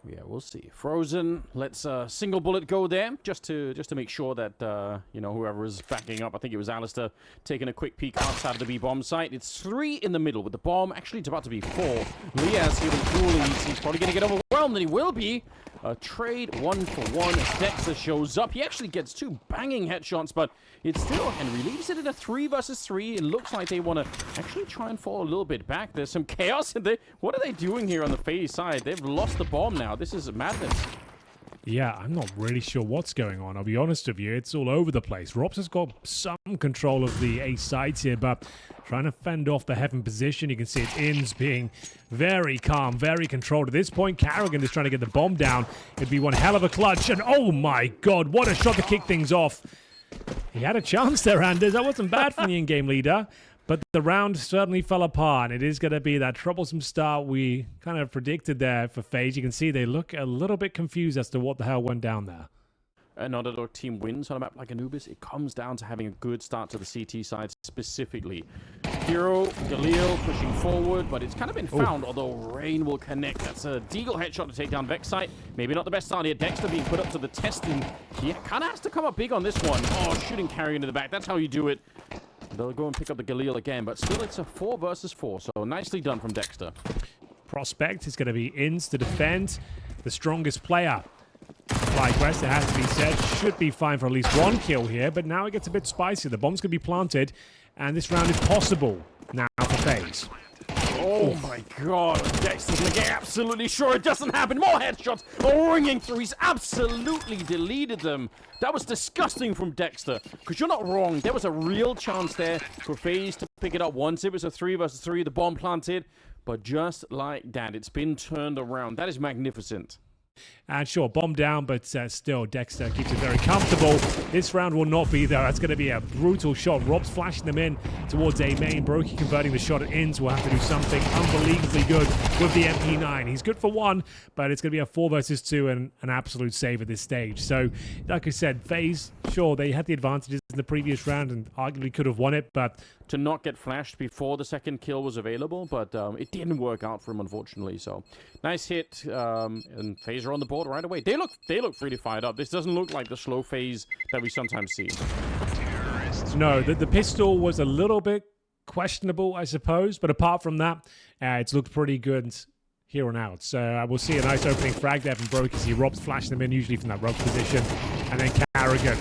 Yeah, we'll see. Frozen, let's single bullet go there, just to make sure that you know, whoever is backing up, I think it was Alistair, taking a quick peek outside of the B bomb site. It's 3 in the middle with the bomb. Actually, it's about to be 4. Liaz here with coolies. He's probably going to get overwhelmed, and he will be. A trade 1-for-1 as Dexter shows up. He actually gets 2 banging headshots, but it's still, Henry leaves it at a 3 versus 3. It looks like they want to actually try and fall a little bit back. There's some chaos in there. What are they doing here on the FaZe side? They've lost the bomb now. This is madness. Yeah, I'm not really sure what's going on. I'll be honest with you. It's all over the place. Robs has got some control of the A sides here, but trying to fend off the Heaven position. You can see it Ins being very calm, very controlled. At this point, Carrigan is trying to get the bomb down. It'd be one hell of a clutch, and oh my god, what a shot to kick things off. He had a chance there, Anders. That wasn't bad from the in-game leader. But the round certainly fell apart. It is going to be that troublesome start we kind of predicted there for FaZe. You can see they look a little bit confused as to what the hell went down there. Another team wins on a map like Anubis. It comes down to having a good start to the CT side specifically. Hero, Galil pushing forward, but it's kind of been found, although Rain will connect. That's a Deagle headshot to take down Vexite. Maybe not the best start here. Dexter being put up to the test, and he kind of has to come up big on this one. Oh, shooting carry into the back. That's how you do it. They'll go and pick up the Galil again, but still it's a 4 versus 4, so nicely done from Dexter. Prospect is going to be Ins to defend. The strongest player. FlyQuest, it has to be said, should be fine for at least 1 kill here, but now it gets a bit spicy. The bomb's going to be planted, and this round is possible now for FaZe. Oh my god, Dexter's gonna get absolutely sure it doesn't happen. More headshots ringing through. He's absolutely deleted them. That was disgusting from Dexter, because you're not wrong. There was a real chance there for FaZe to pick it up once. It was a 3 versus 3, the bomb planted, but just like that, it's been turned around. That is magnificent. And sure, bomb down, but still, Dexter keeps it very comfortable. This round will not be there. That's going to be a brutal shot. Rob's flashing them in towards A main. Broky converting the shot at Ins. Will have to do something unbelievably good with the MP9. He's good for 1, but it's going to be a 4 versus 2 and an absolute save at this stage. So, like I said, FaZe, sure, they had the advantages in the previous round and arguably could have won it, but to not get flashed before the second kill was available, but it didn't work out for him, unfortunately. So, nice hit, and FaZe are on the board right away. They look pretty fired up. This doesn't look like the slow FaZe that we sometimes see. No, the pistol was a little bit questionable, I suppose, but apart from that, it's looked pretty good here on out. So we'll see a nice opening frag there from Broky. See Rob's flashing them in, usually from that rug position, and then Carrigan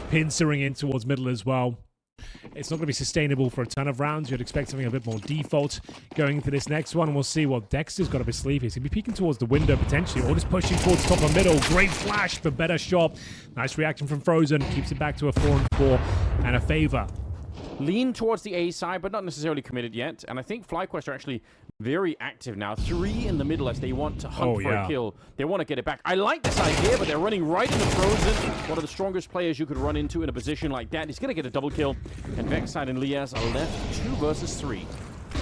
pincering in towards middle as well. It's not going to be sustainable for a ton of rounds. You'd expect something a bit more default going into this next one. We'll see what Dexter's got up his sleeve. He's going to be peeking towards the window potentially, or just pushing towards top of middle. Great flash, but better shot. Nice reaction from Frozen. Keeps it back to a 4-4 and a favor. Lean towards the A side, but not necessarily committed yet. And I think FlyQuest are actually very active now. 3 in the middle as they want to hunt for a kill. They want to get it back. I like this idea, but they're running right into Frozen. One of the strongest players you could run into in a position like that. He's going to get a double kill. And Vexite and Liaz are left 2 versus 3.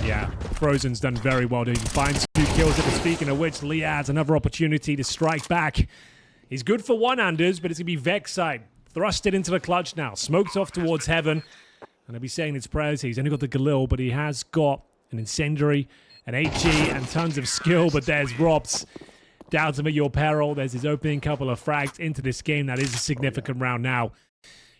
Yeah, Frozen's done very well to find 2 kills. Speaking of which, Liaz, another opportunity to strike back. He's good for 1, Anders, but it's going to be Vexite. Thrusted into the clutch now. Smoked off towards Heaven. And I'll be saying its prayers. He's only got the Galil, but he has got an Incendiary, an HE, and tons of skill. But there's Robs. Down to your peril. There's his opening couple of frags into this game. That is a significant round now.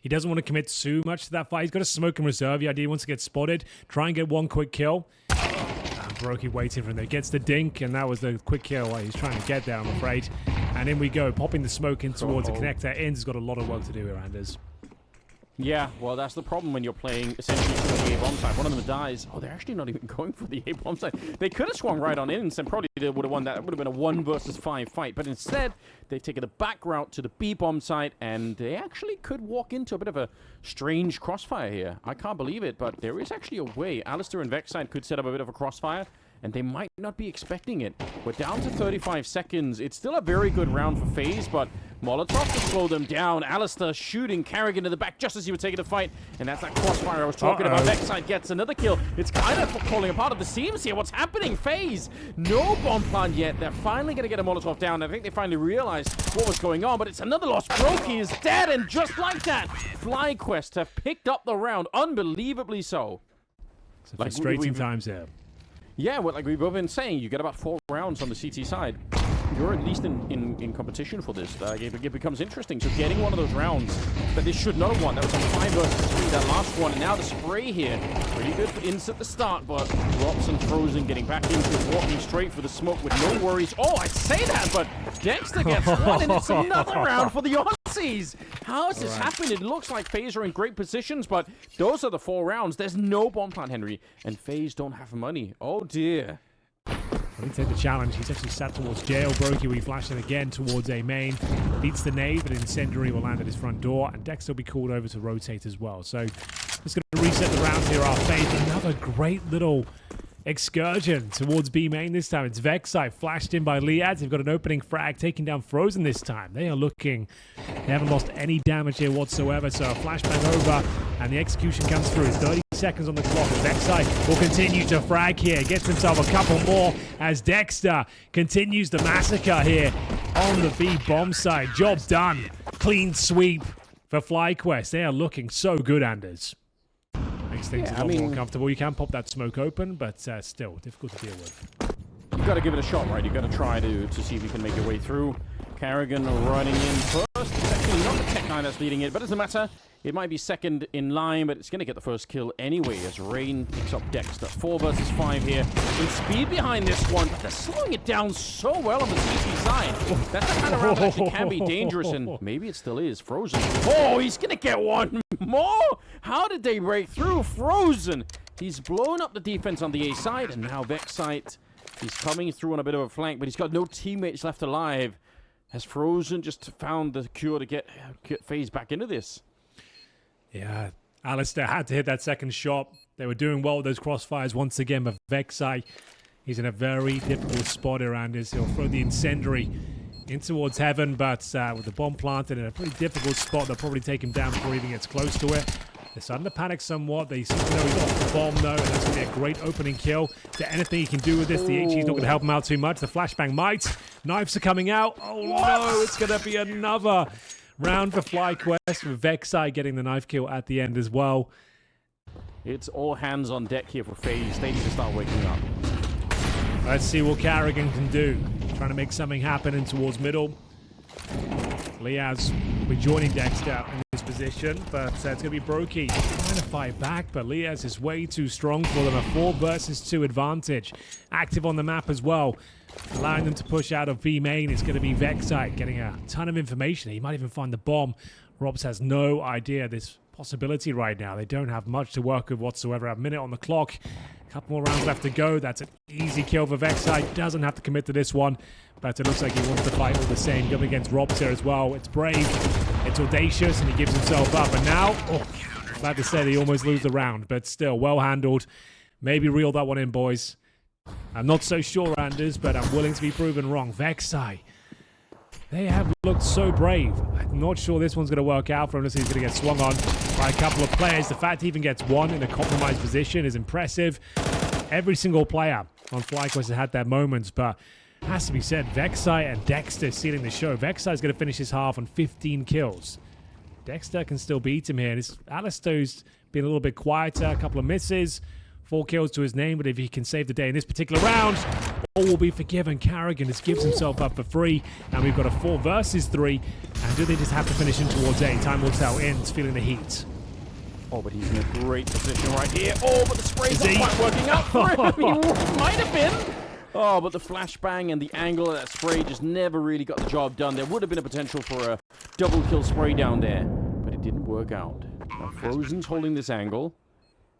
He doesn't want to commit too much to that fight. He's got a smoke in reserve. The idea he wants to get spotted. Try and get 1 quick kill. Broky waiting for him there. Gets the dink, and that was the quick kill he's trying to get there, I'm afraid. And in we go. Popping the smoke in towards the connector. Ins has got a lot of work to do here, Anders. Yeah, well, that's the problem when you're playing essentially for the A-bomb side. One of them dies. Oh, they're actually not even going for the A-bomb side. They could have swung right on in and probably would have won that. It would have been a 1 versus 5 fight. But instead, they've taken a back route to the B-bomb side, and they actually could walk into a bit of a strange crossfire here. I can't believe it, but there is actually a way. Alistair and Vexite could set up a bit of a crossfire, and they might not be expecting it. We're down to 35 seconds. It's still a very good round for FaZe, but Molotov to slow them down. Alistair shooting Carrigan in the back just as he would take the fight, and that's that crossfire I was talking about. Vexite gets another kill. It's kind of falling apart at the seams here. What's happening? FaZe, no bomb plant yet. They're finally going to get a Molotov down. I think they finally realized what was going on, but it's another loss. Broky is dead, and just like that, FlyQuest have picked up the round. Unbelievably so. It's frustrating times here. Yeah, well, like we've both been saying, you get about 4 rounds on the CT side. you're at least in competition for this, it becomes interesting. So getting one of those rounds that they should not have won. That was a 5 versus 3, that last one. And now the spray here. Pretty good for Ince at the start, but Robson Frozen getting back into it, walking straight for the smoke with no worries. Oh, I say that, but Dexter gets one, and it's another round for the Aussies. How has this happened? It looks like FaZe are in great positions, but those are the 4 rounds. There's no bomb plant, Henry, and FaZe don't have money. Oh, dear. Let me take the challenge. He's actually sat towards jail. Broky, we flash him again towards A main. Beats the nade, but Incendiary will land at his front door. And Dexter will be called over to rotate as well. So just going to reset the rounds here. Our FaZe, another great little excursion towards B main this time. It's Vexite flashed in by Liads. They've got an opening frag, taking down Frozen this time. They are looking, they haven't lost any damage here whatsoever. So a flashbang over, and the execution comes through. 30 seconds on the clock. Vexite will continue to frag here. Gets himself a couple more as Dexter continues the massacre here on the B bomb side. Job done. Clean sweep for FlyQuest. They are looking so good, Anders. Makes things a lot more comfortable. You can pop that smoke open, but still difficult to deal with. You've got to give it a shot, right? You've got to try to see if you can make your way through. Carrigan running in first. It's actually not the tech guy that's leading it, but it doesn't matter. It might be second in line, but it's going to get the first kill anyway as Rain picks up Dexter. 4 versus 5 here. In speed behind this one, but they're slowing it down so well on the CT side. That's the kind of round that actually can be dangerous, and maybe it still is. Frozen. Oh, he's going to get one more? How did they break through? Frozen. He's blown up the defense on the A side, and now Vexite, he's coming through on a bit of a flank, but he's got no teammates left alive. Has Frozen just found the cure to get FaZe back into this? Yeah, Alistair had to hit that second shot. They were doing well with those crossfires once again, but Vexite, he's in a very difficult spot around this. He'll throw the Incendiary in towards heaven, but with the bomb planted in a pretty difficult spot, they'll probably take him down before he even gets close to it. They're starting to panic somewhat. They seem to know he's off the bomb, though, and that's going to be a great opening kill. Is there anything he can do with this? The HE's not going to help him out too much. The flashbang might. Knives are coming out. Oh, no, it's going to be another round for FlyQuest, with Vexite getting the knife kill at the end as well. It's all hands on deck here for FaZe. They need to start waking up. Let's see what Carrigan can do. Trying to make something happen in towards middle. Liaz rejoining Dexter in this position, but it's going to be Broky trying to fight back, but Liaz is way too strong for them. A 4 versus 2 advantage. Active on the map as well, allowing them to push out of B main. It's going to be Vexite getting a ton of information. He might even find the bomb. Robs has no idea this possibility right now. They don't have much to work with whatsoever. A minute on the clock. A couple more rounds left to go. That's an easy kill for Vexite. Doesn't have to commit to this one, but it looks like he wants to fight all the same. Going against Robs here as well. It's brave. It's audacious, and he gives himself up. And now, glad to say they almost lose the round, but still well handled. Maybe reel that one in, boys. I'm not so sure, Anders, but I'm willing to be proven wrong. Vexite, they have looked so brave. I'm not sure this one's going to work out for him. He's going to get swung on by a couple of players. The fact he even gets one in a compromised position is impressive. Every single player on FlyQuest has had their moments, but it has to be said, Vexite and Dexter sealing the show. Vexite's going to finish his half on 15 kills. Dexter can still beat him here. Alistair's been a little bit quieter, a couple of misses. 4 kills to his name, but if he can save the day in this particular round, all will be forgiven. Carrigan just gives himself up for free, and we've got a 4 versus 3. And do they just have to finish in towards A? Time will tell. In's feeling the heat. Oh, but he's in a great position right here. Oh, but the spray's not quite working out for him. He might have been. Oh, but the flashbang and the angle of that spray just never really got the job done. There would have been a potential for a double kill spray down there, but it didn't work out. Now Frozen's holding this angle.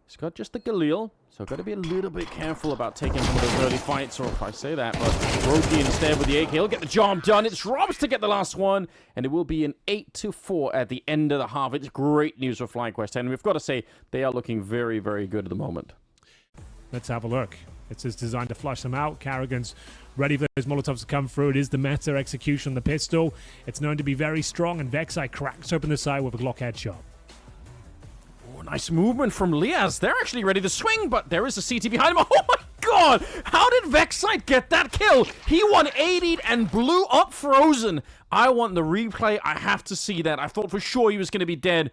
He's got just the Galil, so got to be a little bit careful about taking some of those early fights, or if I say that, but Broky instead with the AK, he'll get the job done. It's Robs to get the last one, and it will be an 8-4 at the end of the half. It's great news for FlyQuest, and we've got to say, they are looking very, very good at the moment. Let's have a look. It's just designed to flush them out. Carrigan's ready for those Molotovs to come through. It is the meta execution on the pistol. It's known to be very strong, and Vexite cracks open the side with a Glock headshot. Nice movement from Liaz. They're actually ready to swing, but there is a CT behind him. Oh my god! How did Vexite get that kill? He 180'd and blew up Frozen. I want the replay. I have to see that. I thought for sure he was going to be dead.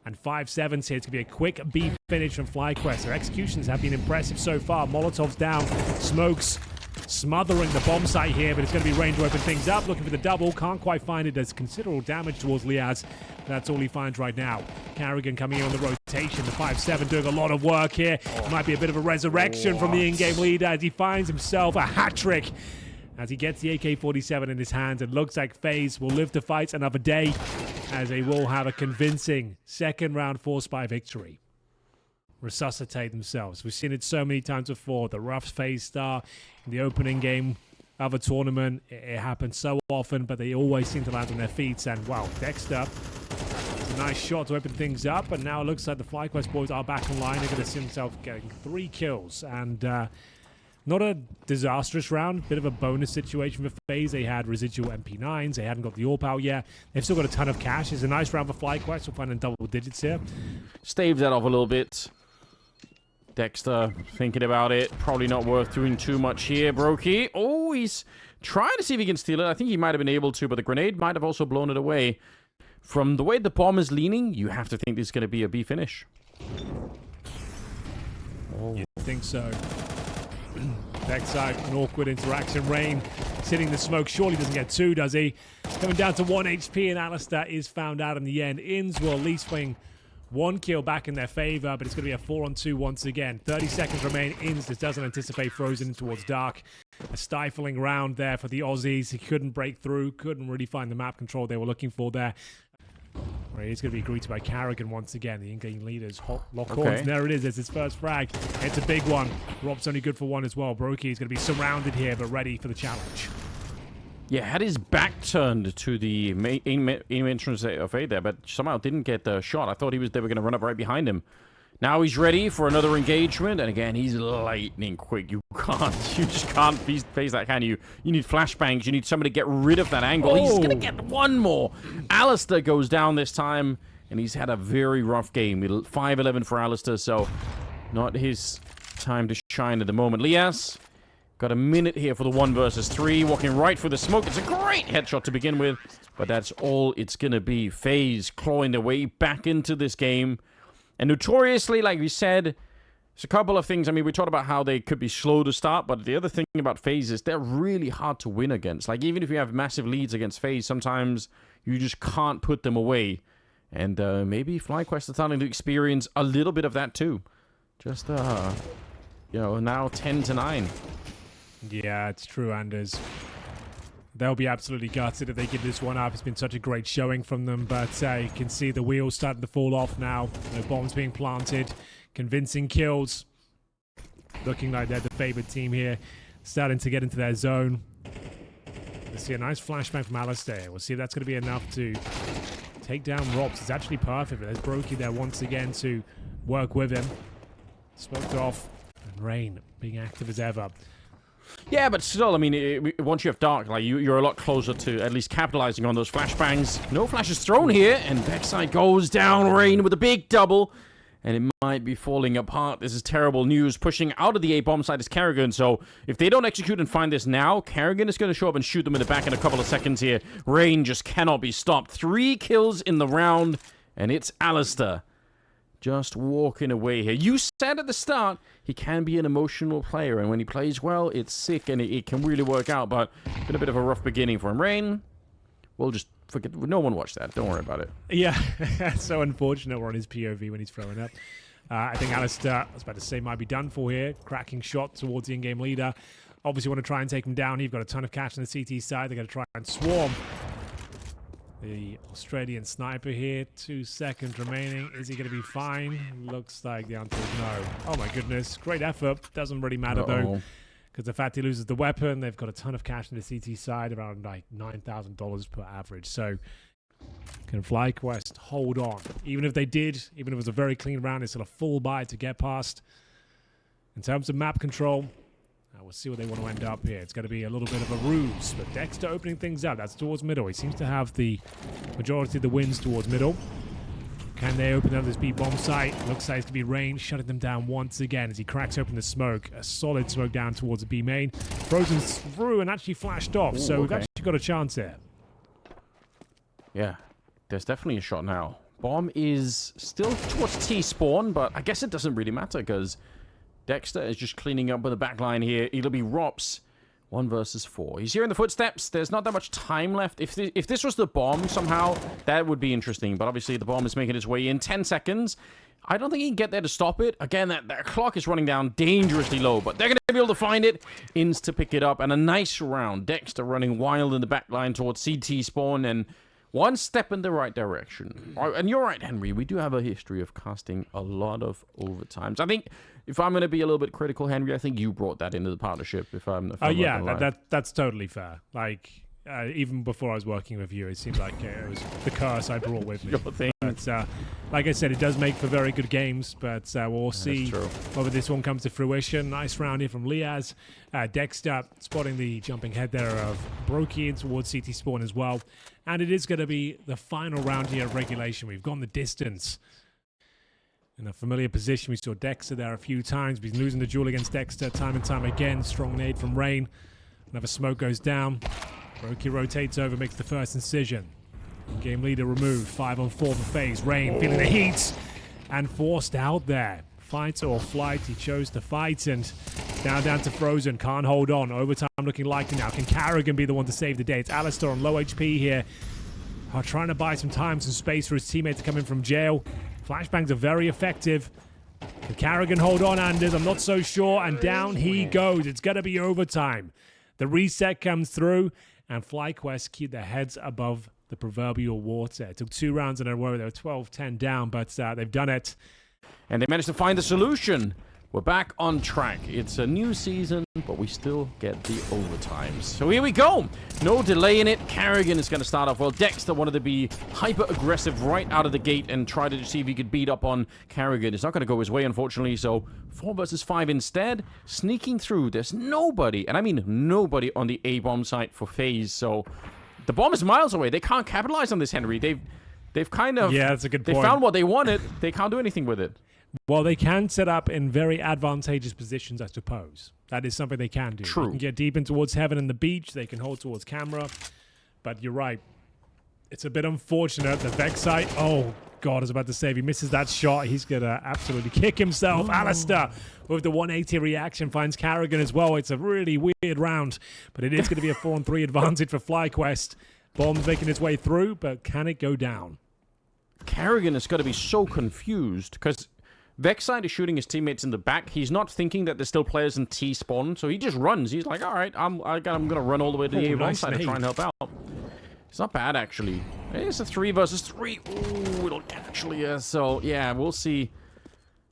And 5-7s here. It's going to be a quick B finish from FlyQuest. Their executions have been impressive so far. Molotov's down. Smokes smothering the bomb site here, but it's going to be Rain to open things up. Looking for the double. Can't quite find it. There's considerable damage towards Liaz. That's all he finds right now. Carrigan coming in on the rotation. The 5-7 doing a lot of work here. Might be a bit of a resurrection from the in-game leader as he finds himself a hat trick. As he gets the AK-47 in his hands, it looks like FaZe will live to fight another day, as they will have a convincing second round 4-spy victory. Resuscitate themselves. We've seen it so many times before. The rough FaZe star in the opening game of a tournament. It happens so often, but they always seem to land on their feet. And wow, Dexter, it's a nice shot to open things up. And now it looks like the FlyQuest boys are back online. They're going to see themselves getting 3 kills. And not a disastrous round, bit of a bonus situation for FaZe. They had residual MP9s, they hadn't got the AWP out yet. They've still got a ton of cash. It's a nice round for FlyQuest. We'll find in double digits here. Staved that off a little bit. Dexter thinking about it. Probably not worth doing too much here. Broky. Oh, he's trying to see if he can steal it. I think he might have been able to, but the grenade might have also blown it away. From the way the bomb is leaning, you have to think this is going to be a B finish. Oh. You think so? Backside, an awkward interaction. Rain sitting the smoke. Surely doesn't get 2, does he? Coming down to 1 HP, and Alistair is found out in the end. Inns will at least swing 1 kill back in their favor, but it's going to be a 4-on-2 once again. 30 seconds remain. Inns just doesn't anticipate Frozen towards Dark. A stifling round there for the Aussies. He couldn't break through, couldn't really find the map control they were looking for there. Right, he's going to be greeted by Carrigan once again. The in-game leaders lock horns. There it is. There's his first frag. It's a big one. Rob's only good for 1 as well. Broky is going to be surrounded here, but ready for the challenge. Yeah, had his back turned to the main entrance of A there, but somehow didn't get the shot. I thought they were going to run up right behind him. Now he's ready for another engagement, and again, he's lightning quick. You just can't face that, can you? You need flashbangs. You need somebody to get rid of that angle. Oh. He's going to get 1 more. Alistair goes down this time, and he's had a very rough game. 5-11 for Alistair, so not his time to shine at the moment. Lias got a minute here for the 1 versus 3, walking right through the smoke. It's a great headshot to begin with, but that's all it's going to be. FaZe clawing their way back into this game. And notoriously, like we said, there's a couple of things. I mean, we talked about how they could be slow to start, but the other thing about FaZe is they're really hard to win against. Like, even if you have massive leads against FaZe, sometimes you just can't put them away. And maybe FlyQuest are starting to experience a little bit of that too. Just, you know, now 10-9. Yeah, it's true, Anders. They'll be absolutely gutted if they give this one up. It's been such a great showing from them, but you can see the wheels starting to fall off now. The bombs being planted, convincing kills. Looking like they're the favorite team here, starting to get into their zone. Let's see a nice flashbang from Alistair. We'll see if that's going to be enough to take down Robs. It's actually perfect, but there's Broky there once again to work with him. Smoked off, and Rain being active as ever. Yeah, but still, I mean, once you have Dark, like you're a lot closer to at least capitalizing on those flashbangs. No flashes thrown here, and backside goes down. Rain with a big double, and it might be falling apart. This is terrible news. Pushing out of the A bomb side is Carrigan, so if they don't execute and find this now, Carrigan is going to show up and shoot them in the back in a couple of seconds here. Rain just cannot be stopped. 3 kills in the round, and it's Alistair just walking away here. You said at the start, he can be an emotional player, and when he plays well, it's sick, and it can really work out, but been a bit of a rough beginning for him. Rain, we'll just forget. No one watched that. Don't worry about it. Yeah, so unfortunate we're on his POV when he's throwing up. I think Alistair, I was about to say, might be done for here. Cracking shot towards the in-game leader. Obviously want to try and take him down. You've got a ton of cash on the CT side. They're going to try and swarm the Australian sniper here. 2 seconds remaining. Is he going to be fine? Looks like the answer is no. Oh my goodness. Great effort. Doesn't really matter though, because the fact he loses the weapon, they've got a ton of cash on the CT side, around like $9,000 per average. So can FlyQuest hold on? Even if they did, even if it was a very clean round, it's still a full buy to get past. In terms of map control, we'll see what they want to end up here. It's going to be a little bit of a ruse, but Dexter opening things up. That's towards middle. He seems to have the majority of the wins towards middle. Can they open up this B bomb site? Looks like it's going to be Rain shutting them down once again as he cracks open the smoke. A solid smoke down towards the B main. Frozen through and actually flashed off. So we've actually got a chance here. Yeah, there's definitely a shot now. Bomb is still towards T spawn, but I guess it doesn't really matter because Dexter is just cleaning up with the back line here. It'll be Rops 1 versus 4. He's hearing the footsteps. There's not that much time left. If this was the bomb somehow, that would be interesting. But obviously the bomb is making its way in. 10 seconds. I don't think he can get there to stop it. Again, that clock is running down dangerously low. But they're going to be able to find it. Insta pick it up. And a nice round. Dexter running wild in the back line towards CT spawn. And one step in the right direction. And you're right, Henry. We do have a history of casting a lot of overtimes. I think if I'm going to be a little bit critical, Henry, I think you brought that into the partnership. If I'm yeah, that's totally fair. Like, even before I was working with you, it seemed like it was the curse I brought with me. But, like I said, it does make for very good games, but we'll see whether this one comes to fruition. Nice round here from Liaz. Dexter spotting the jumping head there of Broky in towards CT spawn as well. And it is going to be the final round here of regulation. We've gone the distance. In a familiar position, we saw Dexter there a few times. He's losing the duel against Dexter time and time again. Strong nade from Rain. Another smoke goes down. Broky rotates over, makes the first incision. Game leader removed. 5 on 4 for FaZe. Rain feeling the heat and forced out there. Fight or flight. He chose to fight, and now down to Frozen. Can't hold on. Overtime looking likely now. Can Carrigan be the one to save the day? It's Alistair on low HP here. Trying to buy some time, some space for his teammate to come in from jail. Flashbangs are very effective. Can Carrigan hold on, Anders? I'm not so sure. And down he goes. It's going to be overtime. The reset comes through, and FlyQuest keep their heads above the proverbial water. It took 2 rounds in a row. They were 12-10 down, but they've done it. And they managed to find the solution. We're back on track. It's a new season, but we still get the overtimes. So here we go. No delay in it. Carrigan is going to start off well. Dexter wanted to be hyper-aggressive right out of the gate and try to see if he could beat up on Carrigan. It's not going to go his way, unfortunately. So 4 versus 5 instead. Sneaking through. There's nobody, and I mean nobody, on the A-bomb site for FaZe. So the bomb is miles away. They can't capitalize on this, Henry. They've kind of... Yeah, that's a good point. They found what they wanted. They can't do anything with it. Well, they can set up in very advantageous positions, I suppose. That is something they can do. True. They can get deep in towards heaven and the beach. They can hold towards camera. But you're right. It's a bit unfortunate. The Vex site, oh, God, I was about to say, if he misses that shot, he's going to absolutely kick himself. Alistair with the 180 reaction finds Carrigan as well. It's a really weird round, but it is going to be a 4-on-3 advantage for FlyQuest. Bomb's making its way through, but can it go down? Carrigan is going to be so confused because Vexide is shooting his teammates in the back. He's not thinking that there's still players in T spawn, so he just runs. He's like, all right, I'm going to run all the way to the A-bomb side to try and help out. It's not bad, actually. It's a 3 versus 3. Ooh, it'll actually, so, yeah, we'll see.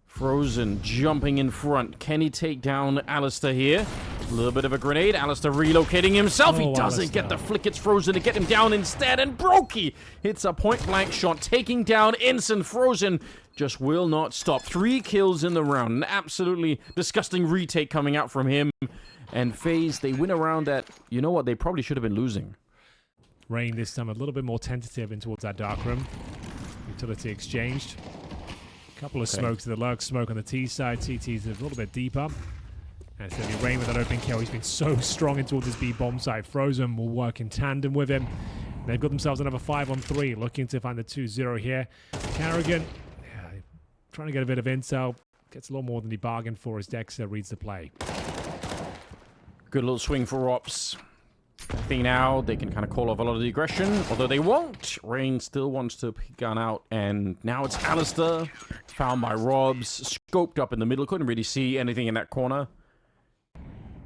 Frozen jumping in front. Can he take down Alistair here? A little bit of a grenade. Alistair relocating himself. He doesn't get the flick. It's Frozen to get him down instead. And Broky hits a point-blank shot, taking down Instant. Frozen just will not stop. 3 kills in the round. An absolutely disgusting retake coming out from him. And FaZe, they win a round that, you know what, they probably should have been losing. Rain this time a little bit more tentative in towards that dark room. Utility exchanged. Couple of smokes to the lurk. Smoke on the T side. CT's a little bit deeper. And it's going to be Rain with that open kill. He's been so strong in towards his B-bomb side. Frozen will work in tandem with him. They've got themselves another 5-on-3. Looking to find the 2-0 here. Carrigan, trying to get a bit of intel. Gets a lot more than he bargained for as Dexter reads the play. Good little swing for Ops. I think now they can kind of call off a lot of the aggression, although they won't. Rain still wants to pick gun out, and now it's Alistair. Found by Robs. Scoped up in the middle. Couldn't really see anything in that corner.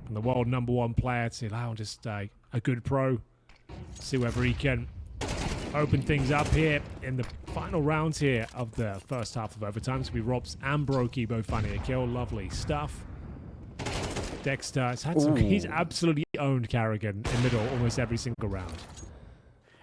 And the world #1 player to allow just a good pro. See whether he can open things up here in the final rounds here of the first half of overtime. It's going to be Robs and Broky both finding a kill. Lovely stuff. Dexter has had some, he's absolutely owned Carrigan in middle almost every single round.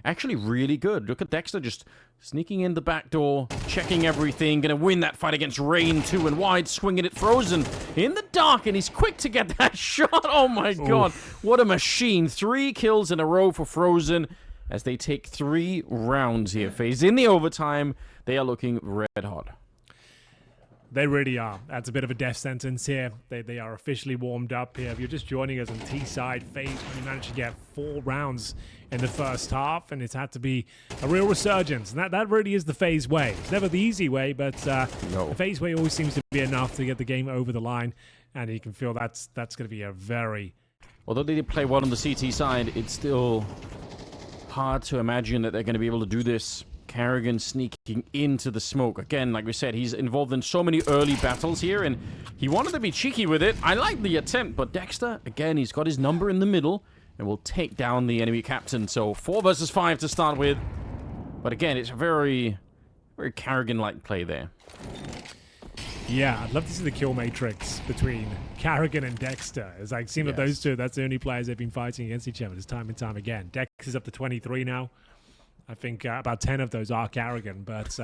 Actually really good. Look at Dexter just sneaking in the back door, checking everything, gonna win that fight against Rain 2 and wide, swinging it Frozen in the dark, and he's quick to get that shot. Oh my god, what a machine. 3 kills in a row for Frozen as they take 3 rounds here. FaZe in the overtime. They are looking red hot. They really are. That's a bit of a death sentence here. They are officially warmed up here. If you're just joining us on T side, FaZe managed to get 4 rounds in the first half, and it's had to be a real resurgence. And that really is the FaZe way. It's never the easy way, but the FaZe way always seems to be enough to get the game over the line. And you can feel that's going to be a very although they did play well on the CT side, it's still hard to imagine that they're going to be able to do this. Karrigan sneaking into the smoke. Again, like we said, he's involved in so many early battles here, and he wanted to be cheeky with it. I like the attempt, but Dexter, again, he's got his number in the middle and will take down the enemy captain. So 4 versus 5 to start with. But again, it's a very, very Karrigan-like play there. Yeah, I'd love to see the kill matrix between Karrigan and Dexter. It's like, seems like those two, that's the only players they've been fighting against each other just time and time again. Dex is up to 23 now. I think about 10 of those are Karrigan, but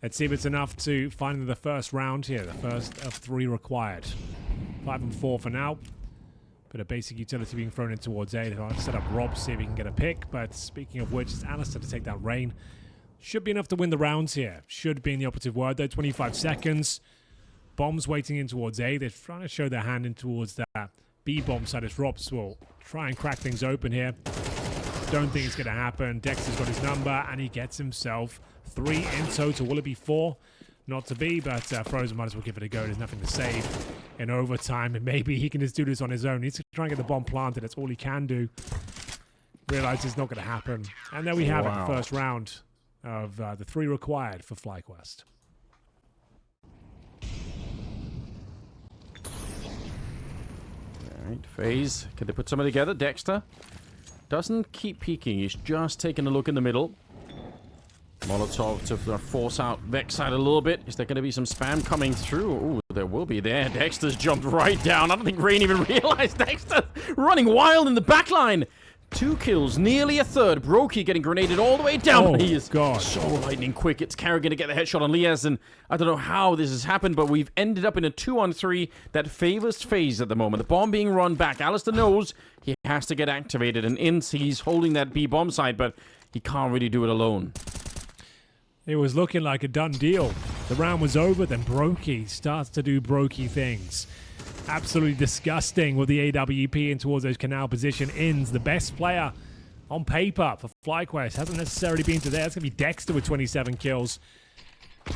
let's see if it's enough to find the first round here. The first of 3 required. 5 and 4 for now. Bit of basic utility being thrown in towards A. They'll set up Rob, see if he can get a pick. But speaking of which, it's Alistair to take down Rain. Should be enough to win the rounds here. Should be in the operative word, though. 25 seconds. Bombs waiting in towards A. They're trying to show their hand in towards that B bomb side as Robs will try and crack things open here. Don't think it's going to happen. Dexter's got his number, and he gets himself 3 in total. Will it be 4? Not to be, but Frozen might as well give it a go. There's nothing to save in overtime, and maybe he can just do this on his own. He needs to try and get the bomb planted. That's all he can do. Realize it's not going to happen. And there we have it, the first round of the 3 required for FlyQuest. All right, FaZe. Can they put something together? Dexter doesn't keep peeking. He's just taking a look in the middle. Molotov to force out Vex side a little bit. Is there going to be some spam coming through? Ooh, there will be there. Dexter's jumped right down. I don't think Rain even realized Dexter running wild in the backline. 2 kills, nearly a third. Broky getting grenaded all the way down. Oh, he is God. So lightning quick. It's Karrigan to get the headshot on Liaz, and I don't know how this has happened, but we've ended up in a 2-on-3 that favors FaZe at the moment. The bomb being run back. Alistair knows he has to get activated, and he's holding that B bomb side, but he can't really do it alone. It was looking like a done deal. The round was over, then Broky starts to do Broky things. Absolutely disgusting with the AWP in towards those canal position ins. The best player on paper for FlyQuest hasn't necessarily been to there. It's going to be Dexter with 27 kills.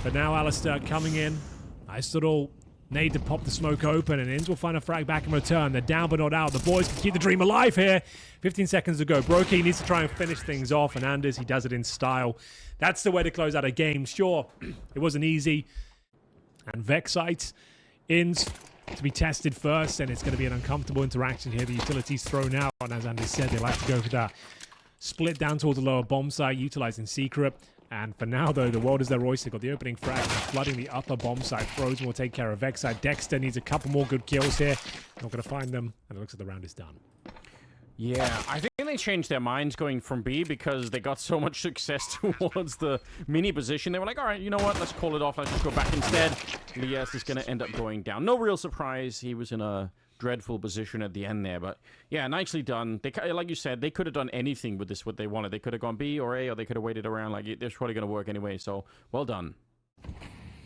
But now Alistair coming in. Nice little nade to pop the smoke open, and Inns will find a frag back in return. They're down but not out. The boys can keep the dream alive here. 15 seconds to go. Broky needs to try and finish things off, and Anders, he does it in style. That's the way to close out a game. Sure, it wasn't easy. And Vexite, Inns to be tested first, and it's going to be an uncomfortable interaction here. The utility's thrown out, and as Andy said, they like to go for that split down towards the lower bomb site, utilizing Secret. And for now, though, the world is their oyster. Got the opening frag, flooding the upper bomb site. Frozen will take care of Vexite. Dexter needs a couple more good kills here. Not going to find them, and it looks like the round is done. Yeah, I think they changed their minds going from B because they got so much success towards the mini position. They were like, all right, you know what? Let's call it off. Let's just go back instead. Lias is going to end up going down. No real surprise. He was in a dreadful position at the end there. But yeah, nicely done. They, like you said, they could have done anything with this, what they wanted. They could have gone B or A, or they could have waited around. Like, it was probably going to work anyway. So well done.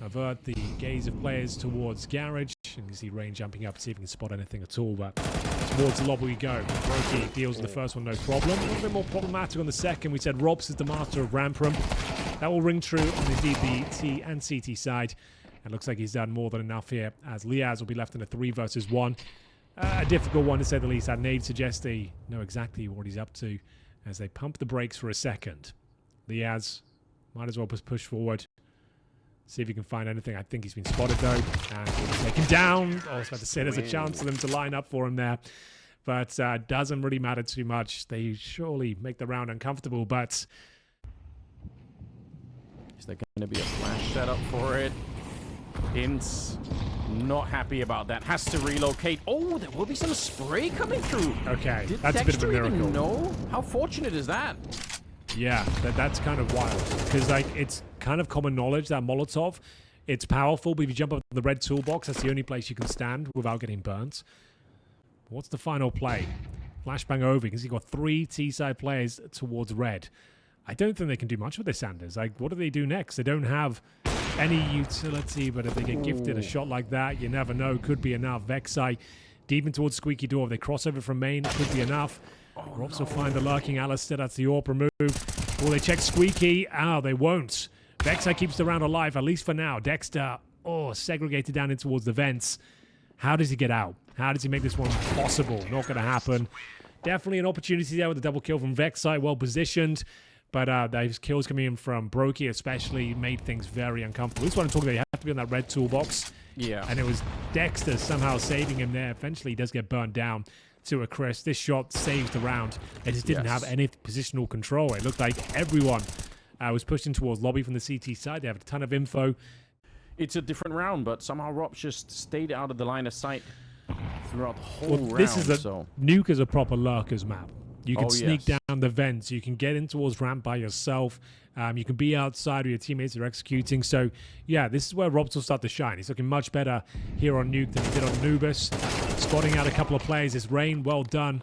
Avert the gaze of players towards Garage. And you see Rain jumping up to see if he can spot anything at all. But towards the lobby we go. Broky deals with the first one, no problem. A little bit more problematic on the second. We said Robs is the master of Ramprum. That will ring true on indeed the T and CT side. And looks like he's done more than enough here, as Liaz will be left in a 3 versus 1. A difficult one to say the least. That nade suggests they know exactly what he's up to as they pump the brakes for a second. Liaz might as well push forward. See if he can find anything. I think he's been spotted, though. And he's taken down. I was about to say there's a chance for them to line up for him there. But doesn't really matter too much. They surely make the round uncomfortable, but... Is there going to be a flash setup for it? Ints not happy about that. Has to relocate. Oh, there will be some spray coming through. Okay, Did that's Dexter a bit of a miracle. Even know? How fortunate is that? Yeah, that's kind of wild. Because, like, it's kind of common knowledge that Molotov, it's powerful, but if you jump up the red toolbox, that's the only place you can stand without getting burnt. What's the final play? Flashbang over, because you've got 3 T-side players towards red. I don't think they can do much with this, Sanders. Like, what do they do next? They don't have any utility, but if they get gifted a shot like that, you never know. Could be enough. Vexite deep in towards Squeaky Door. If they cross over from main, it could be enough. Robs will find the lurking Alistair. That's the AWP remove. Will they check Squeaky? Oh, they won't. Vexite keeps the round alive, at least for now. Dexter, segregated down in towards the vents. How does he get out? How does he make this one possible? Not going to happen. Definitely an opportunity there with a double kill from Vexite, well positioned. But those kills coming in from Broky especially made things very uncomfortable. This is what I'm talking about. You have to be on that red toolbox. Yeah. And it was Dexter somehow saving him there. Eventually, he does get burned down to a crisp. This shot saves the round. It just didn't have any positional control. It looked like everyone was pushing towards lobby from the CT side. They have a ton of info. It's a different round, but somehow Rob just stayed out of the line of sight throughout the whole round. This is Nuke is a proper lurkers map. You can sneak down the vents. You can get in towards ramp by yourself. You can be outside where your teammates are executing. So, yeah, this is where Robs will start to shine. He's looking much better here on Nuke than he did on Anubis. Spotting out a couple of plays. It's Rain, well done.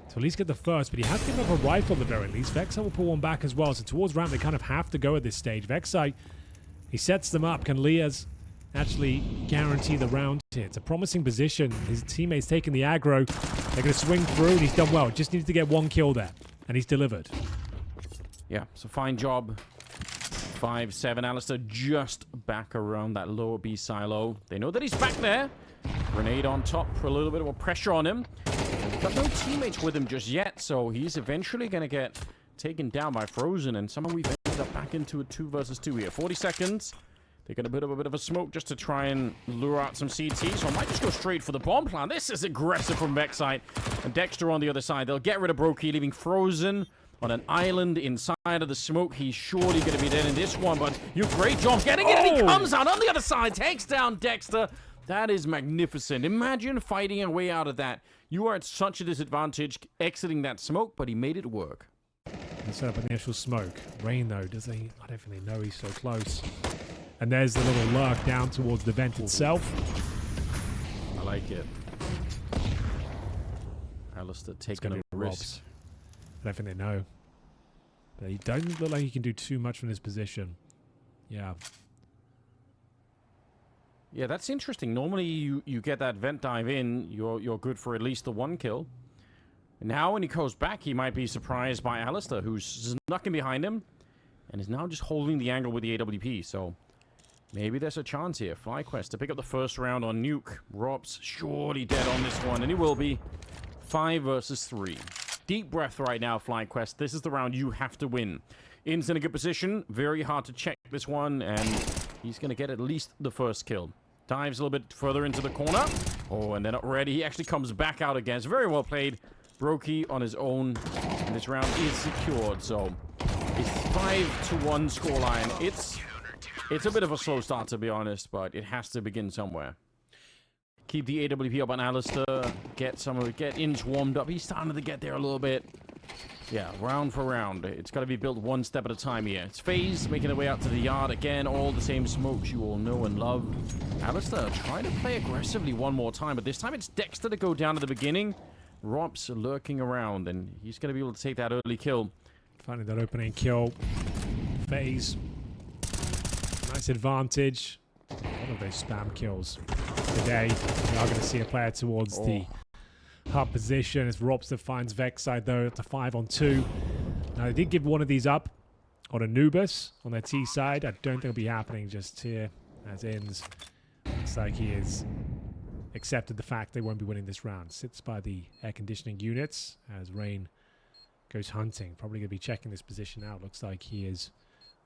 To at least get the first, but he has given up a rifle at the very least. Vexite will pull one back as well. So towards ramp, they kind of have to go at this stage. Vexite, he sets them up. Can Liaz actually guarantee the round here? It's a promising position. His teammates taking the aggro. They're going to swing through, and he's done well. Just needs to get one kill there, and he's delivered. Yeah, so fine job. 5-7. Alistair just back around that lower B silo. They know that he's back there. Grenade on top for a little bit of pressure on him. He's got no teammates with him just yet, so he's eventually going to get taken down by Frozen, and somehow we've ended up back into a 2 versus 2 here. 40 seconds. They got a bit of a smoke just to try and lure out some CT, so I might just go straight for the bomb plan. This is aggressive from Vexite. And Dexter on the other side. They'll get rid of Broky, leaving Frozen on an island inside of the smoke. He's surely going to be dead in this one, but you great job getting it, and he comes out on the other side, takes down Dexter. That is magnificent. Imagine fighting a way out of that. You are at such a disadvantage exiting that smoke, but he made it work. He set up an initial smoke. Rain, though, does he? I don't think they know he's so close. And there's the little lurk down towards the vent itself. I like it. Alistair taking a risk. I don't think they know. But he doesn't look like he can do too much from this position. Yeah. Yeah, that's interesting. Normally you get that vent dive in, you're good for at least the 1 kill. And now when he goes back, he might be surprised by Alistair, who's snuck in behind him and is now just holding the angle with the AWP. So maybe there's a chance here. FlyQuest to pick up the first round on Nuke. Rob's surely dead on this one, and he will be. 5 versus 3. Deep breath right now, FlyQuest. This is the round you have to win. In's in a good position. Very hard to check this one, and he's going to get at least the first kill. Dives a little bit further into the corner. Oh, and they're not ready. He actually comes back out again. It's very well played. Broky on his own, and this round is secured. So it's 5-1 scoreline. It's a bit of a slow start, to be honest, but it has to begin somewhere. Keep the AWP up on Alistair. Get Inch warmed up. He's starting to get there a little bit. Yeah, round for round. It's got to be built one step at a time here. It's FaZe making their way out to the yard. Again, all the same smokes you all know and love. Alistair trying to play aggressively one more time, but this time it's Dexter to go down at the beginning. Rob's lurking around, and he's going to be able to take that early kill. Finding that opening kill. FaZe. Nice advantage. One of those spam kills today. We are going to see a player towards the hub position. It's Robs that finds Vexite, though, to 5-on-2. Now, they did give one of these up on Anubis on their T side. I don't think it'll be happening just here as Ins. Looks like he has accepted the fact they won't be winning this round. Sits by the air conditioning units as Rain goes hunting. Probably going to be checking this position out. Looks like he is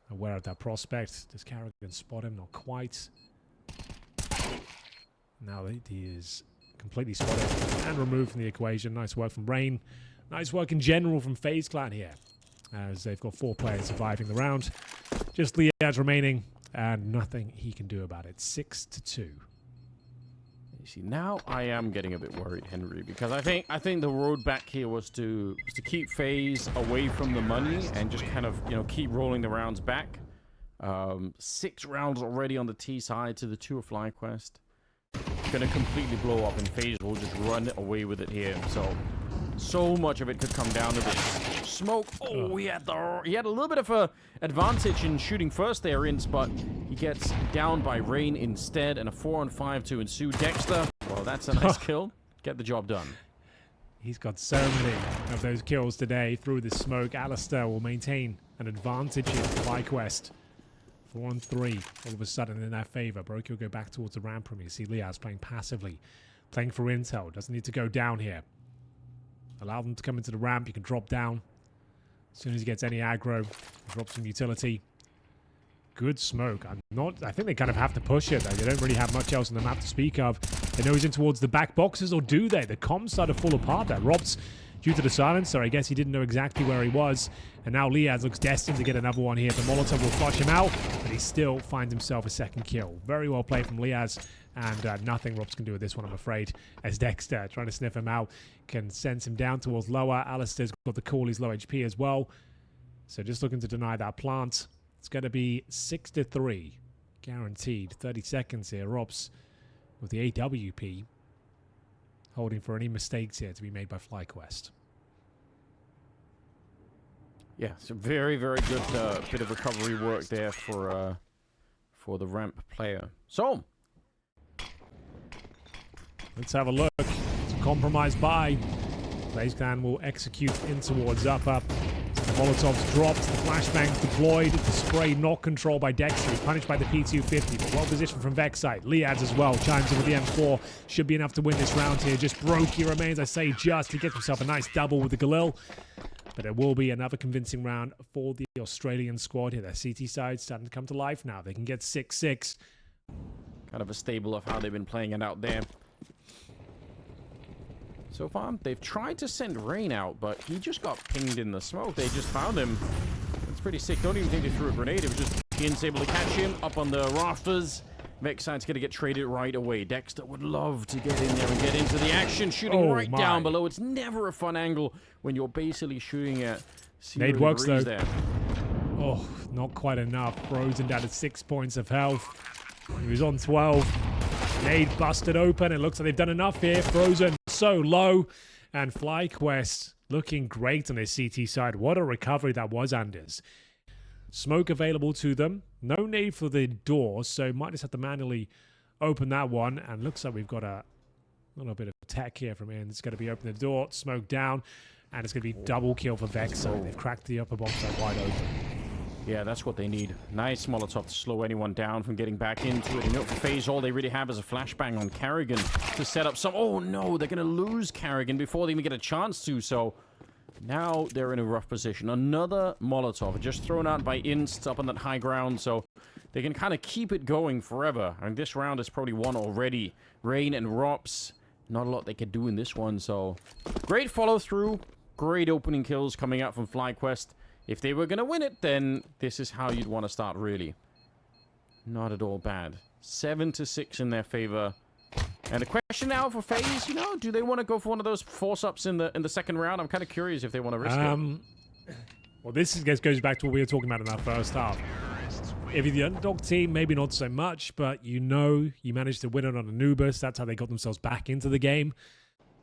aware of that prospect. Does Carrigan spot him? Not quite. Now he is completely spotted and removed from the equation. Nice work from Rain. Nice work in general from FaZe Clan here, as they've got 4 players surviving the round. Just Liaz remaining, and nothing he can do about it. 6-2. You see, now I am getting a bit worried, Henry, because I think the road back here was to keep FaZe away from the money and just kind of keep rolling the rounds back. 6 rounds already on the T side to the 2 of FlyQuest. Gonna completely blow up, and FaZe will just run away with it here. So much of it could come down to this smoke. Oh, he had a little bit of a advantage in shooting first there, Ince, but he gets down by Rain instead, and a 4-on-5 to ensue. Dexter, well, that's a nice kill. Get the job done. He's got so many of those kills today through the smoke. Alistair will maintain an advantage here for FlyQuest. 4-on-3 all of a sudden in their favor. Broky will go back towards the ramp room. You see Liaz playing passively Playing for intel. Doesn't need to go down here. Allow them to come into the ramp. You can drop down. As soon as he gets any aggro, drop some utility. Good smoke. I think they kind of have to push it, though. They don't really have much else on the map to speak of. They know he's in towards the back boxes, or do they? The comms start to fall apart there. Rob's, due to the silencer, I guess he didn't know exactly where he was. And now Liaz looks destined to get another one here. The Molotov will flush him out, but he still finds himself a second kill. Very well played from Liaz, and nothing Robs can do with this one, I'm afraid, as Dexter, trying to sniff him out, can send him down towards lower. Alistair's got the call. He's low HP as well. So just looking to deny that plant. It's going to be 6-3. Guaranteed. 30 seconds here. Robs with the AWP. Holding for any mistakes here to be made by FlyQuest. Yeah, it's a very, very good bit of recovery work there for the ramp player. So, let's have a look. It's a compromise buy. FaZe Clan will execute in towards up. The Molotov's dropped, the flashbang's deployed, the spray not controlled by Dexter. He's punished by the P250, but well positioned from Vexite. Liaz as well, chimes in with the M4. Should be enough to win this round here. Just Broky remains, I say just. He gets himself a nice double with the Galil. But it will be another convincing round for the Australian squad here. Their CT side starting to come to life now. They can get 6-6. Kind of a stable of how they've been playing it out there. So far, they've tried to send Rain out, but he just got pinged in the smoke. They just found him. It's pretty sick. Don't even think they threw a grenade. It was just Ian's able to catch him up on the rafters. Vexite's going to get traded right away. Dexter would love to get in there and get into the action, shooting right down below. It's never a fun angle when you're basically shooting at 0 Nade works, though. there. Oh, not quite enough. Frozen down to 6 points of health. He was on 12. Nade busted open. It looks like they've done enough here. Frozen so low. And FlyQuest looking great on their CT side. What a recovery that was, Anders. Smoke available to them. No need for the door, so might just have to manually open that one. And looks like we've got a little bit of tech here from Ian. It's going to be opening the door, smoke down, and it's going to be double kill for Vex. So they've cracked the upper box side wide open. Yeah, that's what they need. Nice Molotov to slow anyone down from getting back into it. And for FaZe, all they really have is a flashbang on Carrigan to set up some... Oh, no, they're going to lose Carrigan before they even get a chance to, so... Now they're in a rough position. Another Molotov just thrown out by Inst up on that high ground, so they can kind of keep it going forever. I mean, this round is probably won already. Rain and Rops, not a lot they could do in this one, so great follow-through. Great opening kills coming out from FlyQuest. If they were going to win it, then this is how you'd want to start, really. Not at all bad. 7-6 in their favor. And the question now for FaZe, you know, do they want to go for one of those force-ups in the second round? I'm kind of curious if they want to risk it. Well, this goes back to what we were talking about in our first half. If you're the underdog team, maybe not so much, but you know you managed to win it on Anubis. That's how they got themselves back into the game.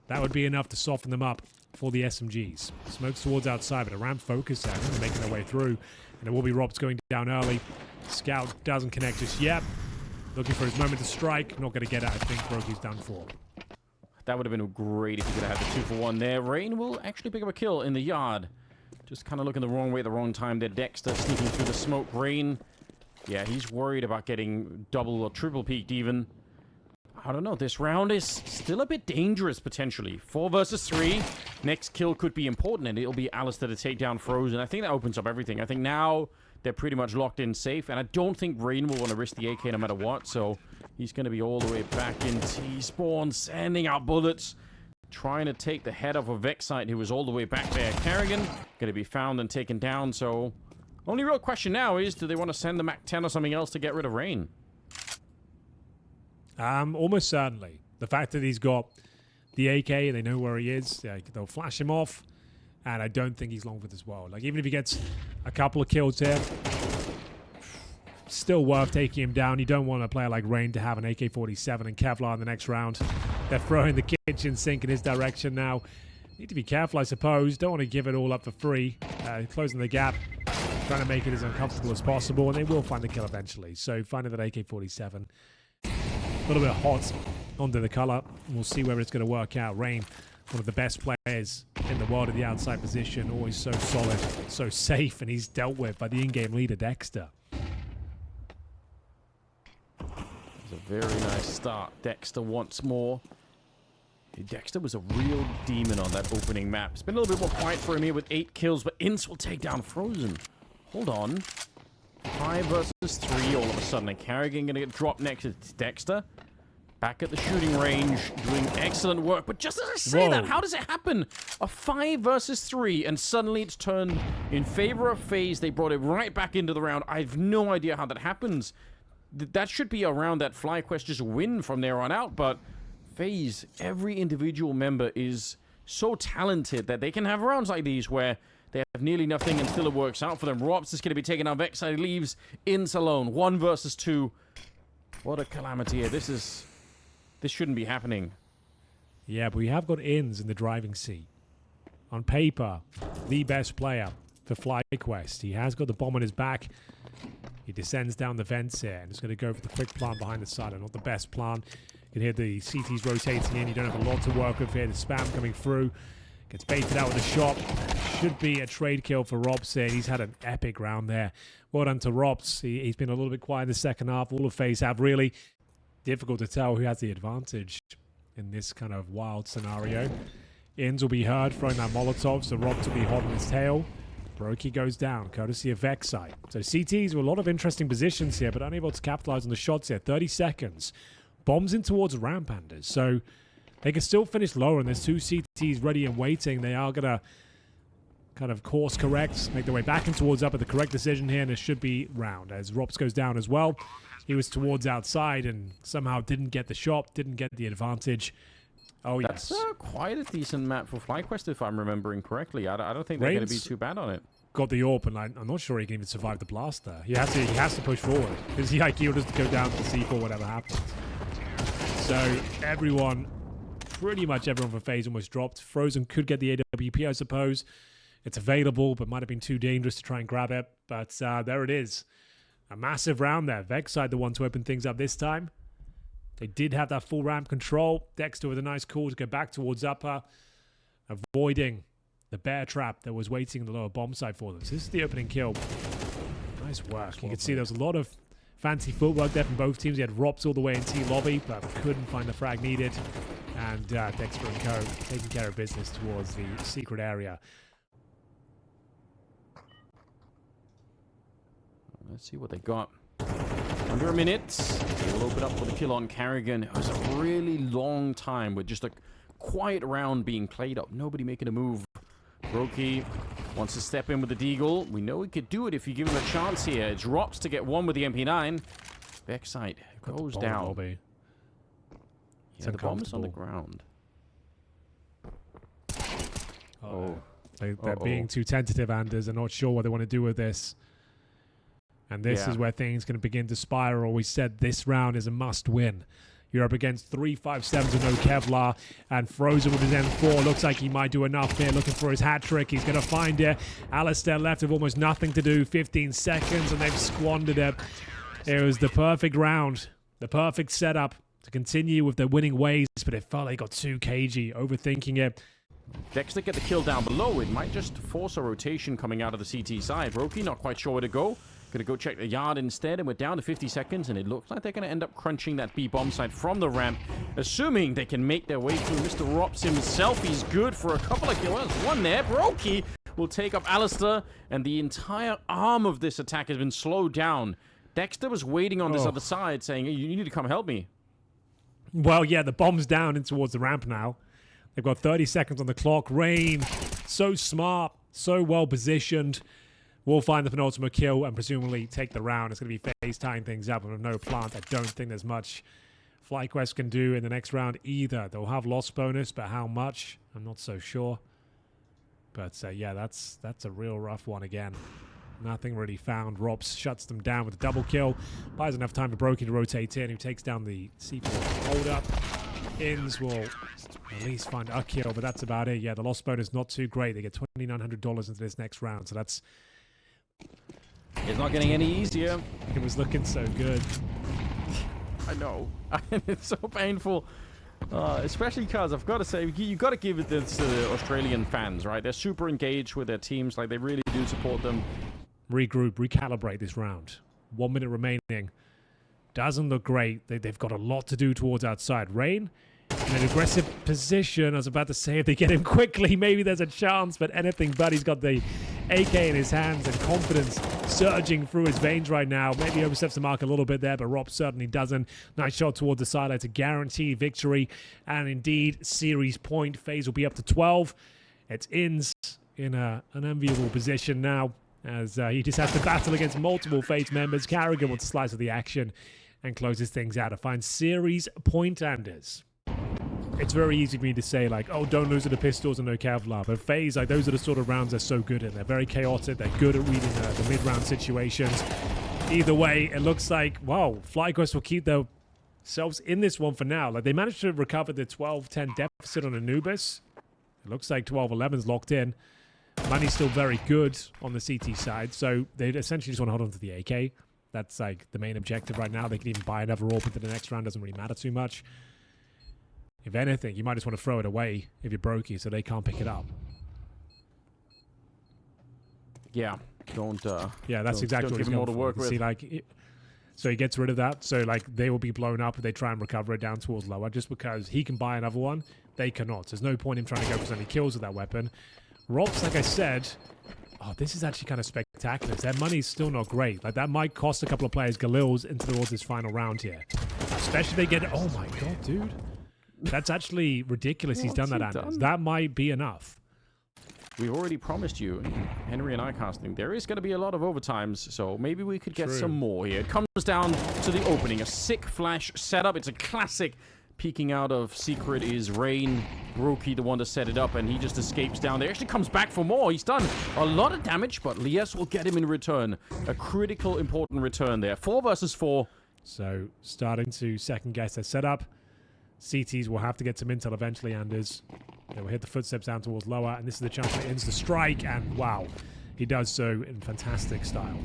That would be enough to soften them up for the SMGs. Smokes towards outside, but a ramp focus there, making their way through. And it will be Robs going down early. Scout doesn't connect just yet. Looking for his moment to strike. Not going to get it. I think Broky's done for. That would have been great if he could have had the 2-for-1 there. Rain will actually pick up a kill in the yard. Just kind of looking the wrong way at the wrong time there. Dexter sneaking through the smoke. Rain, yeah, he's worried about getting double or triple peaked even. I don't know. This round is still a bit dangerous, potentially. 4 versus 3. Next kill could be important, and it'll be Alistair to take down Frozen. I think that opens up everything. I think now they're pretty much locked in safe, and I don't think Rain will want to risk the AK no matter what, so he's going to be all the way back in T-spawn, sending out bullets, trying to take the head off of Vexite, who was all the way back there. Carrigan going to be found and taken down, so only real question now is, do they want to send the MAC-10 or something else to get rid of Rain? Almost certainly. The fact that he's got the AK and they know where he is, they'll flash him off. And I don't think he's long for this well. Like, even if he gets a couple of kills here, still worth taking him down. You don't want a player like Rain to have an AK-47 and Kevlar in the next round. They're throwing the kitchen sink in his direction now. Need to be careful, I suppose. Don't want to give it all up for free. Closing the gap, trying to make it as uncomfortable as possible, and they will find the kill eventually. So finding that AK-47, a little bit hot under the color. We'll see where it's going to work out. Rain, one of the best players in the world at the outside position, always so solid, so safe, and he's dealt with by the in-game leader, Dexter. It's a very nice start. Dexter once more Dexter was a real demon on that opening map. It's been a little bit more quiet for him here with 8 kills, but Ints will take down Frozen. Hold on. 5 versus 3 all of a sudden. And Carrigan going to get dropped next to Dexter. Back at the shooting range, doing excellent work. But just as I say that, how does it happen? A 5 versus 3, and suddenly it's turned in favor of FaZe. They brought it right back into the round. I have no idea how that happens. That should be a round that FlyQuest just win from there on out, but FaZe, every individual member is so talented that they can have rounds like these where they have nearly nothing and still it works out for them. Rops is going to be taking out Vexite. He leaves Ints alone. 1 versus 2. What a calamity here. This shouldn't be happening. Yeah, but we have got Ins in the driving seat. On paper, the best player for FlyQuest. He has got the bomb on his back. He descends down the vents here and is going to go for the quick plant behind the side. Not the best plant. You can hear the CTs rotating in. You don't have a lot to work with here. The spam coming through. Gets baited out with a shot. Should be a trade kill for Robs here. He's had an epic round there. Well done to Robs. He's been a little bit quiet in the second half. All of FaZe have really. Difficult to tell who has the advantage in this kind of wild scenario. Ins will be heard throwing that Molotov, so Robs will be hot on his tail. Broky goes down, courtesy of Vexite. So CTs with a lot of interesting positions here, but unable to capitalize on the shots here. 30 seconds. Bombs in towards ramp, Anders. So they can still finish lower, and there's 2 CTs ready and waiting. They are going to kind of course correct, make their way back and towards up at the correct decision here, and it should be round as Robs goes down as well. He was towards outside and somehow didn't get the shot, didn't get the advantage. Oh, yes. That's quite a decent map for FlyQuest, if I'm remembering correctly. I don't think they're going to be too bad on it. Got the AWP, and I'm not sure he can even survive the blast there. He has to push forward. Because the IQ will just go down to the C4, whatever happens. So everyone, pretty much everyone from FaZe almost dropped. Frozen could get the AWP, I suppose. It's available, but might have been too dangerous to try and grab it. But there it is. A massive round there. Vexite the one to open things up this time. They did have that full ramp control. Dexter with a nice call to go back towards upper, avoiding the bear trap that was waiting in the lower bomb site for them. So this is the opening kill. Nice work. You can see there was a lot of fancy footwork there from both teams. He had Rops all the way in T lobby, but couldn't find the frag needed. And Dexter and co taking care of business towards the secret area. Let's see what they got. Under a minute. They will open up with a kill on Carrigan. It was a really long time with just a quiet round being played up. Nobody making a move. Broky wants to step in with the Deagle. We know he could do it if you give him a chance here. It's Rops to get 1 with the MP9. Vexite goes down. Yeah, the bomb is on the ground. They're being too tentative, Anders. They're not sure what they want to do with this. And this is where things can begin to spiral. We said this round is a must-win. You're up against 3-5-7s with no Kevlar, and Frozen with his M4. Looks like he might do enough here, looking for his hat-trick. He's going to find it. Alistair left with almost nothing to do. 15 seconds, and they've squandered it. It was the perfect round, the perfect setup to continue with their winning ways, but it felt like they got too cagey, overthinking it. Dexter get the kill down below. It might just force a rotation coming out of the CT side. Broky not quite sure where to go. Going to go check the yard instead, and we're down to 50 seconds, and it looks like they're going to end up crunching that B bomb site from the ramp, assuming they can make their way through. Mr. Rops himself, he's good for a couple of kills. One there. Broky will take up Alistair, and the entire arm of this attack has been slowed down. Dexter was waiting on this other side, saying, hey, you need to come help me. Well, yeah, the bomb's down in towards the ramp now. They've got 30 seconds on the clock. Rain, so smart, so well positioned. We'll find the penultimate kill and presumably take the round. It's going to be FaZe tying things up, and with no plant, I don't think there's much FlyQuest can do in the next round either. They'll have loss bonus, but how much? I'm not so sure. But yeah, that's a real rough one again. Nothing really found. Robs shuts them down with a double kill. Buys enough time for Broky to rotate in, who takes down the C4 hold up. Ins will at least find a kill, but that's about it. Yeah, the loss bonus not too great. They get $2,900 into this next round, so that's... It's not getting any easier. It was looking so good. I know. It's so painful. Especially because I've got to say, you've got to give it to the Australian fans, right? They're super engaged with their teams. Like, they really do support them. Regroup, recalibrate this round. 1 minute remaining. Doesn't look great. They've got a lot to do towards outside. Rain in an aggressive position. I was about to say if they get him quickly, maybe there's a chance, but anything but. He's got the AK in his hands and confidence surging through his veins right now. Maybe oversteps the mark a little bit there, but Rob certainly doesn't. Nice shot towards the sideline to guarantee victory. And indeed, series point. FaZe will be up to 12. It's Inns in an enviable position now, as he just has to battle against multiple FaZe members. Carrigan wants to slice of the action and closes things out to find series point, Anders. It's very easy for me to say, like, oh, don't lose to the pistols and no Kevlar. But FaZe, like, those are the sort of rounds they're so good in. They're very chaotic. They're good at reading the mid-round situations. Either way, it looks like, wow, FlyQuest will keep themselves in this one for now. Like, they managed to recover the 12-10 deficit on Anubis. It looks like 12-11's locked in. Money's still very good on the CT side, so they essentially just want to hold on to the AK. That's, like, the main objective right now. They can even buy another AWP into the next round. Doesn't really matter too much. If anything, you might just want to throw it away if you're Broky so they can't pick it up. Yeah, don't... yeah, that's exactly what he's going for. See, like, so he gets rid of that. So, like, they will be blown up if they try and recover it down towards lower. Just because he can buy another one, they cannot. There's no point in trying to go for so many kills with that weapon. Robs, like I said... Oh, this is actually kind of spectacular. Their money's still not great. Like, that might cost a couple of players Galil's towards this final round here. Especially if they get... Oh, my God, dude. That's actually ridiculous. He's done that, Anders. That might be enough. We've already promised you, Henry and I casting, there is going to be a lot of overtimes, so maybe we could get some more here. It comes down to the opening. A sick flash setup. It's a classic. Peeking out of secret is Rain. Broky, the one to set it up, and he just escapes down there. Actually comes back for more. He's done a lot of damage, but Lies will get him in return. A critical, important return there. 4 versus 4. So, starting to second-guess their setup. CTs will have to get some intel eventually, Anders. They will hit the footsteps down towards lower, and this is the chance for Inns to strike, and wow, he does so in fantastic style.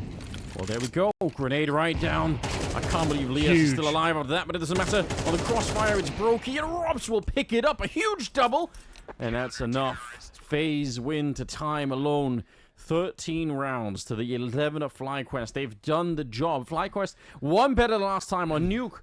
Well, there we go. Grenade right down. I can't believe Lias is still alive after that, but it doesn't matter. On the crossfire, it's Broky, and Robs will pick it up. A huge double, and that's enough. FaZe win to time alone. 13 rounds to the 11 of FlyQuest. They've done the job. FlyQuest won better last time on Nuke.